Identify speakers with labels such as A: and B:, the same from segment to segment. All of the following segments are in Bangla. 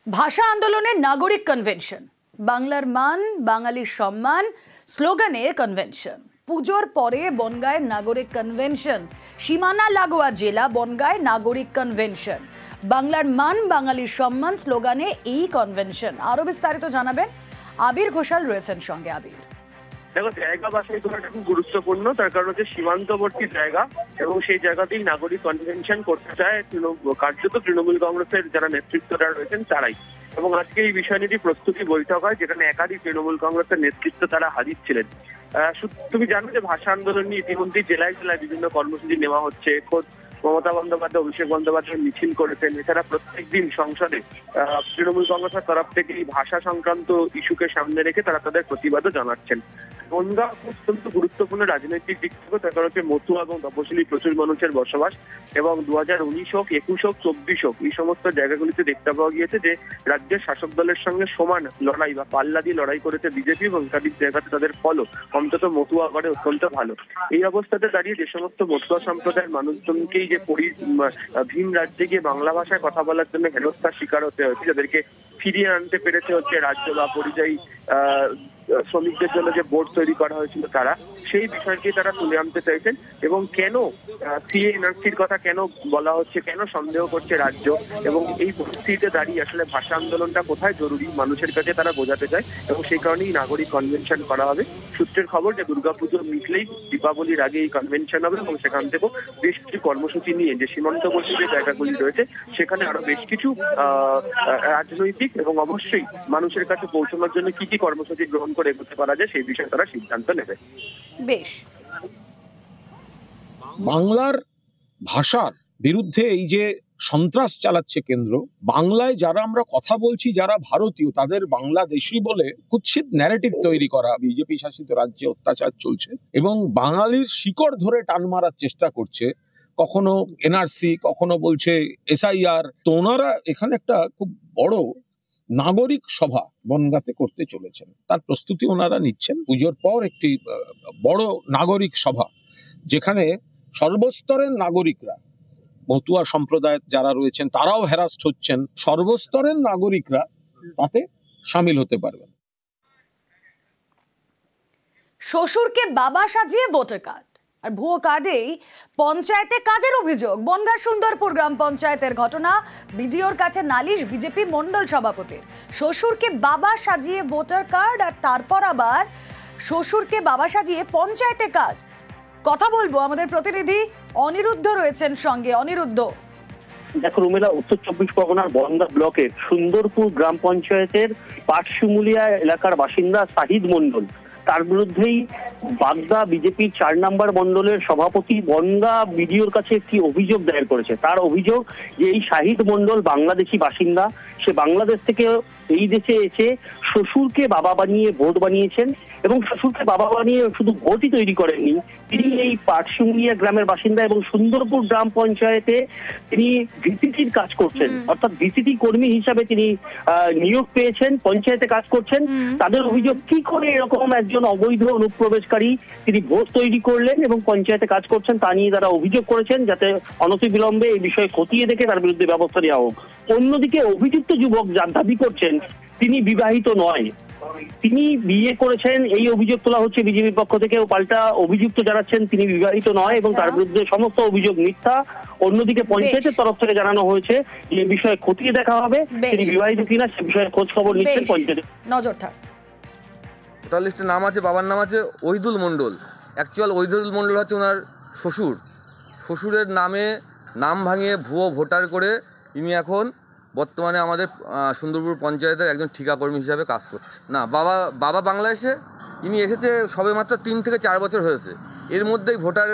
A: ভাষা আন্দোলনের নাগরিক কনভেনশন, বাংলার মান বাঙালির সম্মান স্লোগানে কনভেনশন। পুজোর পরে বনগাঁয় নাগরিক কনভেনশন, সীমানা লাগোয়া জেলা বনগাঁয় নাগরিক কনভেনশন, বাংলার মান বাঙালির সম্মান স্লোগানে এই কনভেনশন। আরো বিস্তারিত জানাবেন আবির ঘোষাল, রয়েছেন সঙ্গে। আবির,
B: দেখো, জায়গা বাছাই করাটা খুব গুরুত্বপূর্ণ। তার কারণ হচ্ছে সীমান্তবর্তী জায়গা এবং সেই জায়গাতেই নাগরিক কনভেনশন করতে চায় কার্যত তৃণমূল কংগ্রেসের যারা নেতৃত্বরা রয়েছেন তারাই। এবং আজকে এই বিষয় নিয়ে প্রস্তুতি বৈঠক হয়, যেখানে একাধিক তৃণমূল কংগ্রেসের নেতৃত্ব তারা হাজির ছিলেন। তুমি জানো যে ভাষা আন্দোলন নিয়ে ইতিমধ্যেই জেলায় জেলায় বিভিন্ন কর্মসূচি নেওয়া হচ্ছে। খোদ মমতা বন্দ্যোপাধ্যায়, অভিষেক বন্দ্যোপাধ্যায় মিছিল করেছেন। এছাড়া প্রত্যেকদিন সংসদে তৃণমূল কংগ্রেসের তরফ থেকে এই ভাষা সংক্রান্ত ইস্যুকে সামনে রেখে তারা তাদের প্রতিবাদও জানাচ্ছেন। বনগাঁ অত্যন্ত গুরুত্বপূর্ণ রাজনৈতিক দিক থেকে, তার কারণ হচ্ছে মতুয়া এবং তপশিলি প্রচুর মানুষের বসবাস। এবং 2019 হোক, 21 হোক, 24 হোক, এই সমস্ত জায়গাগুলিতে দেখতে পাওয়া গিয়েছে যে রাজ্যের শাসক দলের সঙ্গে সমান লড়াই বা পাল্লা দিয়ে লড়াই করেছে বিজেপি, এবং একাধিক জায়গাতে তাদের ফলও অন্তত মতুয়া গড়ে অত্যন্ত ভালো। এই অবস্থাতে দাঁড়িয়ে যে সমস্ত মতুয়া সম্প্রদায়ের মানুষজনকেই যে ভিন রাজ্যে গিয়ে বাংলা ভাষায় কথা বলার জন্য হেনস্থার শিকার হতে হয়েছে, যাদেরকে ফিরিয়ে আনতে পেরেছে হচ্ছে রাজ্য বা পরিযায়ী শ্রমিকদের জন্য যে বোর্ড তৈরি করা হয়েছিল, তারা সেই বিষয়টি তারা তুলে আনতে চাইছেন। এবং কেন সিএ এনআরসির কথা কেন বলা হচ্ছে, কেন সন্দেহ করছে রাজ্য, এবং এই পরিস্থিতিতে দাঁড়িয়ে আসলে ভাষা আন্দোলনটা কোথায় জরুরি মানুষের কাছে তারা বোঝাতে চায়, এবং সেই কারণেই নাগরিক কনভেনশন করা হবে। সূত্রের খবর যে দুর্গাপুজো মিটলেই দীপাবলির আগে এই কনভেনশন হবে, এবং সেখান থেকেও বেশ কিছু কর্মসূচি নিয়ে যে সীমান্তবর্তী যে জায়গাগুলি রয়েছে সেখানে আরো বেশ কিছু রাজনৈতিক এবং অবশ্যই মানুষের কাছে পৌঁছানোর জন্য কি কি কর্মসূচি গ্রহণ করে এগোতে পারা যায় সেই বিষয়ে তারা সিদ্ধান্ত নেবে।
A: বেশ,
C: বাংলার ভাষার বিরুদ্ধে এই যে সন্ত্রাস চালাচ্ছে কেন্দ্র, বাংলায় যারা আমরা কথা বলছি যারা ভারতীয় তাদের বাংলাদেশি বলে কুৎসিত ন্যারেটিভ তৈরি করা বিজেপি শাসিত রাজ্যে অত্যাচার চলছে, এবং বাঙালির শিকড় ধরে টান মারার চেষ্টা করছে। কখনো এনআরসি, কখনো বলছে এসআইআর। তো ওনারা এখানে একটা খুব বড় নাগরিক সভা বনগাঁতে করতে চলেছেন, তার প্রস্তুতি ওনারা নিচ্ছেন। পুজোর পর একটি বড় নাগরিক সভা, যেখানে সর্বস্তরের নাগরিকরা, মতুয়া সম্প্রদায় যারা রয়েছেন তারাও হ্যারাস্ট হচ্ছেন, সর্বস্তরের নাগরিকরা তাতে সামিল হতে পারবেন।
A: শ্বশুরকে বাবা সাজিয়ে ভোটার কার্ড আর ভুয়ো কার্ডেই পঞ্চায়েতে কাজের অভিযোগ। বনগাঁ সুন্দরপুর গ্রাম পঞ্চায়েতের ঘটনা, বিডিওর কাছে নালিশ বিজেপি মন্ডল সভাপতির। শ্বশুরকে বাবা সাজিয়ে ভোটার কার্ড, আর তারপর আবার শ্বশুরকে বাবা সাজিয়ে পঞ্চায়েতে কাজ। কথা বলবো, আমাদের প্রতিনিধি অনিরুদ্ধ রয়েছেন সঙ্গে। অনিরুদ্ধ,
D: দেখো রুমেলা, উত্তর 24 পরগনার বনগাঁ ব্লকের সুন্দরপুর গ্রাম পঞ্চায়েতের পাটশিমুলিয়া এলাকার বাসিন্দা শাহিদ মন্ডল, তার বিরুদ্ধেই বাগদা বিজেপির 4 নম্বর মন্ডলের সভাপতি বনগাঁ বিডিওর কাছে একটি অভিযোগ দায়ের করেছে। তার অভিযোগ যে এই শাহিদ মন্ডল বাংলাদেশি বাসিন্দা, সে বাংলাদেশ থেকে এই দেশে এসে শ্বশুরকে বাবা বানিয়ে ভোট বানিয়েছেন, এবং শ্বশুরকে বাবা বানিয়ে শুধু ভোটই তৈরি করেননি, তিনি এই পাটশিমুলিয়া গ্রামের বাসিন্দা এবং সুন্দরপুর গ্রাম পঞ্চায়েতে তিনি ভিসিটির কাজ করছেন, অর্থাৎ ভিসিটি কর্মী হিসাবে তিনি নিয়োগ পেয়েছেন, পঞ্চায়েতে কাজ করছেন। তাদের অভিযোগ, কি করে এরকম একজন অবৈধ অনুপ্রবেশকারী তিনি ভোট তৈরি করলেন এবং পঞ্চায়েতে কাজ করছেন, তা নিয়ে তারা অভিযোগ করেছেন, যাতে অনতিবিলম্বে এই বিষয়ে খতিয়ে দেখে তার বিরুদ্ধে ব্যবস্থা নেওয়া হোক। অন্যদিকে অভিযুক্ত যুবক যার দাবি করছেন তিনি বিবাহিত নয়, তিনি বিয়ে করেছেন, এই অভিযোগ তোলা হচ্ছে বিজেপির পক্ষ থেকে। পাল্টা অভিযুক্ত জানাচ্ছেন তিনি বিবাহিত নয় এবং তার বিরুদ্ধে সমস্ত অভিযোগ মিথ্যা। অন্যদিকে পঞ্চায়েতের তরফ থেকে জানানো হয়েছে যে এই বিষয়ে খতিয়ে দেখা হবে তিনি বিবাহিত কিনা, সে বিষয়ে খোঁজ খবর নিচ্ছেন পঞ্চায়েত।
A: নজর থাক।
E: ভোটার লিস্টে নাম আছে, বাবার নাম আছে ওহিদুল মণ্ডল। অ্যাকচুয়াল ওহিদুল মণ্ডল হচ্ছে ওনার শ্বশুর। শ্বশুরের নামে নাম ভাঙিয়ে ভুয়ো ভোটার করে ইনি এখন বর্তমানে আমাদের সুন্দরপুর পঞ্চায়েতের একজন ঠিকাকর্মী হিসাবে কাজ করছে। না, বাবা বাংলাদেশে, ইনি এসেছে সবে মাত্র 3 থেকে 4 বছর হয়েছে। এর মধ্যেই ভোটার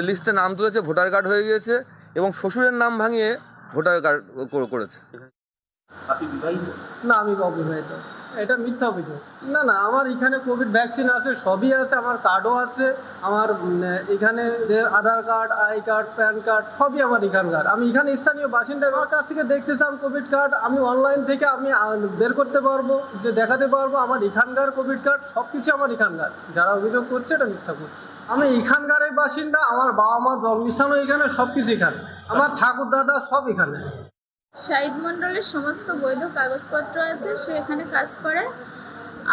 E: লিস্টে নাম তুলেছে, ভোটার কার্ড হয়ে গিয়েছে, এবং শ্বশুরের নাম ভাঙিয়ে ভোটার কার্ড করেছে।
F: আপনি বিবাহিত? না, আমি অবিবাহিত। এটা মিথ্যা অভিযোগ। না না, আমার এখানে কোভিড ভ্যাকসিন আছে, সবই আছে, আমার কার্ডও আছে, আমার এখানে যে Aadhaar card, I card, PAN card সবই আমার এখানকার। আমি এখানে স্থানীয় বাসিন্দা, আমার কাছ থেকে দেখতে চান কোভিড কার্ড, আমি অনলাইন থেকে আমি বের করতে পারবো, যে দেখাতে পারবো আমার এখানকার কোভিড কার্ড, সব কিছু আমার এখানকার। যারা অভিযোগ করছে এটা মিথ্যা করছে। আমি এখানকারই বাসিন্দা, আমার বাবা মার জন্মস্থানও এখানে, সব কিছু এখানে, আমার ঠাকুর দাদা সব এখানে।
G: শাহিদ মণ্ডলের সমস্ত বৈধ কাগজপত্র আছে, সে এখানে কাজ করে।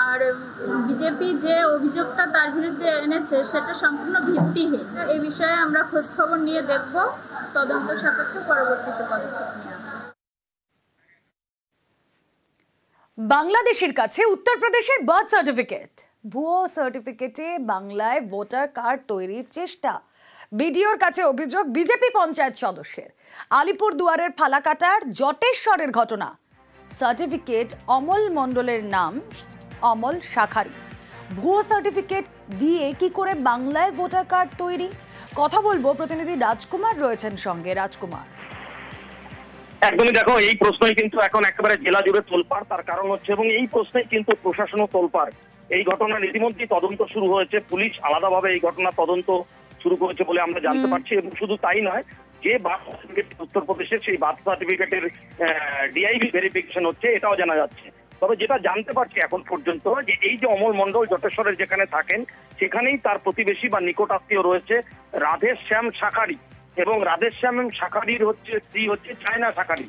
G: আর বিজেপি যে অভিযোগটা তার বিরুদ্ধে এনেছে সেটা সম্পূর্ণ ভিত্তিহীন। এই বিষয়ে আমরা খোঁজখবর নিয়ে দেখব, তদন্ত সাপেক্ষে পরবর্তীতে পদক্ষেপ নেওয়া হবে।
A: বাংলাদেশের কাছে উত্তরপ্রদেশের বার্থ সার্টিফিকেট, ভুয়ো সার্টিফিকেটে বাংলায় ভোটার কার্ড তৈরির চেষ্টা। বিডিওর কাছে অভিযোগ বিজেপি পঞ্চায়েত সদস্যের। আলিপুর দুয়ারের ফালাকাটার জটেশ্বরের ঘটনা। সার্টিফিকেট অমল মণ্ডলের নাম অমল শাখারি। ভুয়ো সার্টিফিকেট দিয়ে কি করে বাংলায় ভোটার কার্ড তৈরি? কথা বলবো, প্রতিনিধি রাজকুমার রয়েছেন সঙ্গে। রাজকুমার,
D: একদমই দেখো, এই প্রশ্নই কিন্তু এখন একেবারে জেলা জুড়ে তোলপাড়। তার কারণ হচ্ছে, এবং এই প্রশ্নেই কিন্তু প্রশাসনও তোলপাড়। এই ঘটনার ইতিমধ্যেই তদন্ত শুরু হয়েছে, পুলিশ আলাদাভাবে এই ঘটনার তদন্ত শুরু করেছে বলে আমরা জানতে পারছি। এবং শুধু তাই নয়, যে বার্থ সার্টিফিকেট উত্তরপ্রদেশের, সেই বার্থ সার্টিফিকেটের ডিআইবি ভেরিফিকেশন হচ্ছে, এটাও জানা যাচ্ছে। তবে যেটা জানতে পারছি এখন পর্যন্ত, যে এই যে অমল মণ্ডল জটেশ্বরের যেখানে থাকেন, সেখানেই তার প্রতিবেশী বা নিকট আত্মীয় রয়েছে রাধেশ্যাম শাখারি, এবং রাধেশ্যাম শাখারির স্ত্রী হচ্ছে চায়না শাখারি।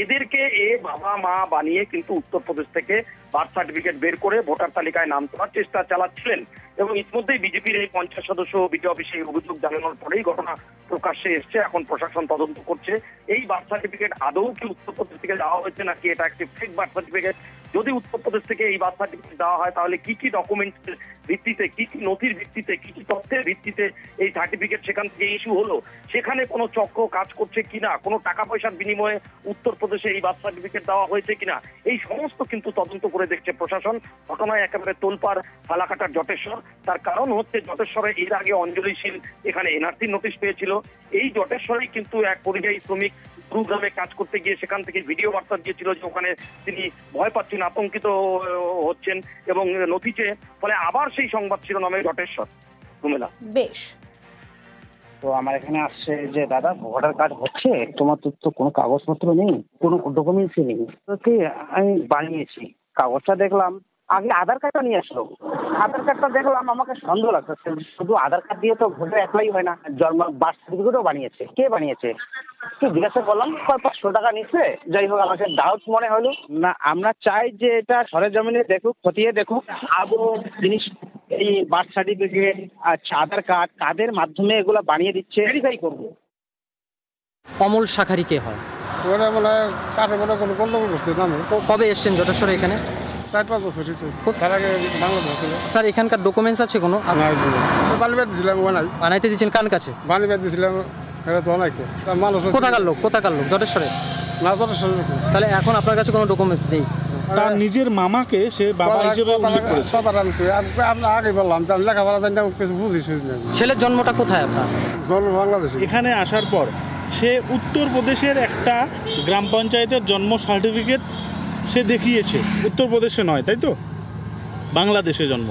D: এদেরকে বাবা মা বানিয়ে কিন্তু উত্তরপ্রদেশ থেকে বার্থ সার্টিফিকেট বের করে ভোটার তালিকায় নাম তোলার চেষ্টা চালাচ্ছিলেন। এবং ইতিমধ্যেই বিজেপির এই পঞ্চায়েত সদস্য বিডিও অফিসে এই অভিযোগ জানানোর পরেই ঘটনা প্রকাশ্যে এসছে। এখন প্রশাসন তদন্ত করছে এই বার্থ সার্টিফিকেট আদৌ কি উত্তরপ্রদেশ থেকে দেওয়া হয়েছে নাকি এটা একটি ফেক বার্থ সার্টিফিকেট। যদি উত্তরপ্রদেশ থেকে এই বার্থ সার্টিফিকেট দেওয়া হয়, তাহলে কি কি ডকুমেন্টের ভিত্তিতে, কি কি নথির ভিত্তিতে, কি কি তথ্যের ভিত্তিতে এই সার্টিফিকেট সেখান থেকে ইস্যু হলো, সেখানে কোনো চক্র কাজ করছে কিনা, কোনো টাকা পয়সার বিনিময়ে উত্তরপ্রদেশে এই বার্থ সার্টিফিকেট দেওয়া হয়েছে কিনা, এই সমস্ত কিন্তু তদন্ত করে দেখছে প্রশাসন। ঘটনায় একেবারে তোলপাড় ফালাকাটার জটেশ্বর। তার কারণ হচ্ছে, জটেশ্বরে এর আগে অঞ্জলি শীল এখানে এনআরসি নোটিশ পেয়েছিল। এই জটেশ্বরেই কিন্তু এক পরিযায়ী শ্রমিক গুরুগ্রামে কাজ করতে গিয়ে সেখান থেকে ভিডিও বার্তা দিয়েছিল যে ওখানে তিনি ভয় পাচ্ছেন, আতঙ্কিত হচ্ছেন এবং নথি চেয়ে, ফলে আবার সেই সংবাদ শিরোনামে জটেশ্বর। রুমেলা,
A: বেশ।
H: তো আমার এখানে আসছে যে দাদা ভোটার কার্ড হচ্ছে, তোমার তো কোনো কাগজপত্র নেই, কোনো ডকুমেন্টসই নেই। তো কি আমি বানিয়েছি, কাগজটা দেখলাম, আগে আধার কার্ডটা নিয়ে আসলো। আধার কার্ডটা দেখলাম, আমাকে সন্দেহ লাগছে, শুধু আধার কার্ড দিয়ে তো ভোটার অ্যাপ্লাই হয় না, জন্ম বার্থ সার্টিফিকেটও বানিয়েছে। কে বানিয়েছে কি জিজ্ঞাসা করলাম, 500 টাকা নিচ্ছে। যাই হোক, আমাকে ডাউট মনে হলো না। আমরা চাই যে এটা সরেজমিনে দেখুক, খতিয়ে দেখুক আদৌ জিনিস, এই বার্থ সার্টিফিকেট, আচ্ছা আধার কার্ড, কাদের মাধ্যমে এগুলো বানিয়ে দিচ্ছে, ভেরিফাই করবো।
I: অমল শাখারি কে হয়?
F: ওরা বলে কাঠে বলে কোনো গন্ডগোল করছে নামে।
I: তো কবে এসছেন জটেশ্বরে এখানে?
F: 4-5 বছর হয়েছে। তার আগে বাংলাদেশ ছিল।
I: স্যার এখানকার ডকুমেন্টস আছে কোনো?
F: বানিয়ে দিয়েছিলাম,
I: বানাইতে দিচ্ছেন কার কাছে?
F: বানিয়ে দিয়েছিলাম, এটা তো অনেকে মানুষ।
I: কোথাকার লোক জটেশ্বরে?
F: না, জটেশ্বর।
I: তাহলে এখন আপনার কাছে কোনো ডকুমেন্টস নেই?
J: তার নিজের মামাকে সে বাবা হিসেবে উল্লেখ করেছে।
F: আমরা আগে বললাম যে আমি লেখাপড়া জানি না, কিছু বুঝি।
I: ছেলের জন্মটা কোথায় আপনার?
F: জন্ম বাংলাদেশে।
J: এখানে আসার পর সে উত্তরপ্রদেশের একটা গ্রাম পঞ্চায়েতের জন্ম সার্টিফিকেট সে দেখিয়েছে। উত্তরপ্রদেশে নয়, তাই তো? বাংলাদেশে জন্ম।